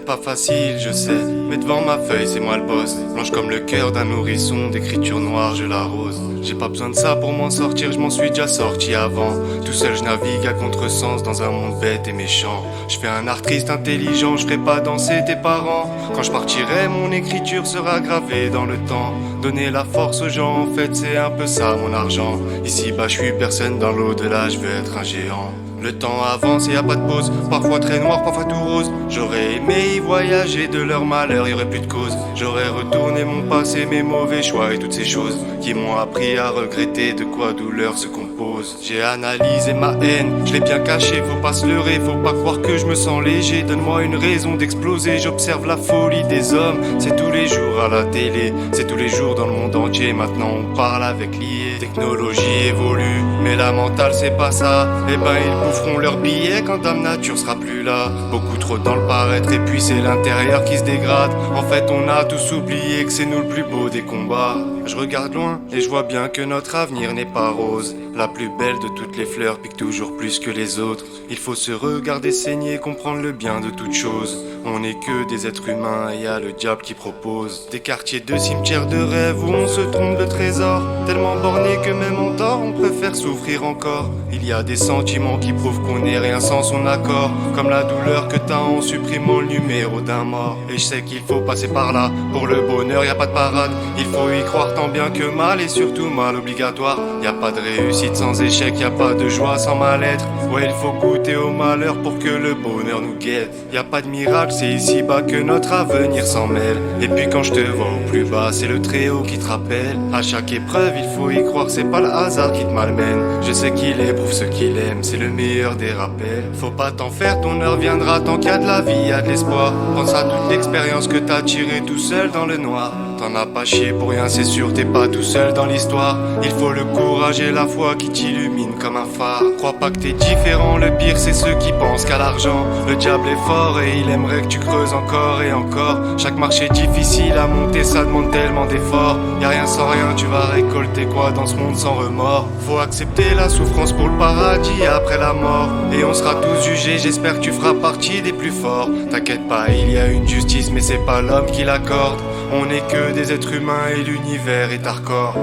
pas facile, je sais, mais devant ma feuille, c'est moi le boss. Blanche comme le cœur d'un nourrisson, d'écriture noire, je l'arrose. J'ai pas besoin de ça pour m'en sortir, je m'en suis déjà sorti avant. Tout seul, je navigue à contresens dans un monde bête et méchant. Je fais un art triste, intelligent, je ferai pas danser tes parents. Quand je partirai, mon écriture sera gravée dans le temps. Donner la force aux gens, en fait, c'est un peu ça mon argent. Ici bas, je suis personne, dans l'au-delà, je veux être un géant. Le temps avance et y a pas de pause, parfois très noir, parfois tout rose. J'aurais aimé y voyager, de leur malheur y aurait plus de cause. J'aurais retourné mon passé, mes mauvais choix et toutes ces choses qui m'ont appris à regretter de quoi douleur se compose. J'ai analysé ma haine, je l'ai bien caché, faut pas se leurrer, faut pas croire que je me sens léger. Donne-moi une raison d'exploser, j'observe la folie des hommes. C'est tous les jours à la télé, c'est tous les jours dans le monde entier. Maintenant on parle avec l'IA, technologie évolue, mais la mentale c'est pas ça. Eh ben ils boufferont leurs billets quand Dame Nature sera plus là. Beaucoup trop dans le paraître et puis c'est l'intérieur qui se dégrade. En fait on a tous oublié que c'est nous le plus beau des combats. Je regarde loin et je vois bien que notre avenir n'est pas rose. La plus belle de toutes les fleurs pique toujours plus que les autres. Il faut se regarder saigner, comprendre le bien de toute chose. On n'est que des êtres humains et y a le diable qui propose des quartiers de cimetières de rêve où on se trompe de trésors. Tellement bornés que même en tort on préfère souffrir encore. Il y a des sentiments qui prouvent qu'on n'est rien sans son accord, comme la douleur que t'as en supprimant le numéro d'un mort. Et je sais qu'il faut passer par là, pour le bonheur y a pas de parade. Il faut y croire tant bien que mal et surtout mal obligatoire. Y a pas de réussite sans échec, y a pas de joie sans mal-être. Ouais il faut goûter au malheur pour que le bonheur nous guette. Y a pas de miracle, c'est ici bas que notre avenir s'en mêle. Et puis quand je te vois au plus bas, c'est le Très-Haut qui te rappelle. À chaque épreuve il faut y croire, c'est pas le hasard qui te malmène. Je sais qu'il éprouve ce qu'il aime, c'est le meilleur des rappels. Faut pas t'en faire, ton heure viendra, tant qu'il y a de la vie, y a de l'espoir. Pense à toute l'expérience que t'as tirée tout seul dans le noir. T'en as pas chié pour rien, c'est sûr, t'es pas tout seul dans l'histoire. Il faut le courage et la foi qui t'illumine comme un phare. Crois pas que t'es différent, le pire c'est ceux qui pensent qu'à l'argent. Le diable est fort et il aimerait que tu creuses encore et encore. Chaque marche est difficile à monter, ça demande tellement d'efforts. Y'a rien sans rien, tu vas récolter quoi dans ce monde sans remords. Faut accepter la souffrance pour le paradis après la mort. Et on sera tous jugés, j'espère que tu feras partie des plus forts. T'inquiète pas, il y a une justice mais c'est pas l'homme qui l'accorde. On n'est que des êtres humains et l'univers est hardcore.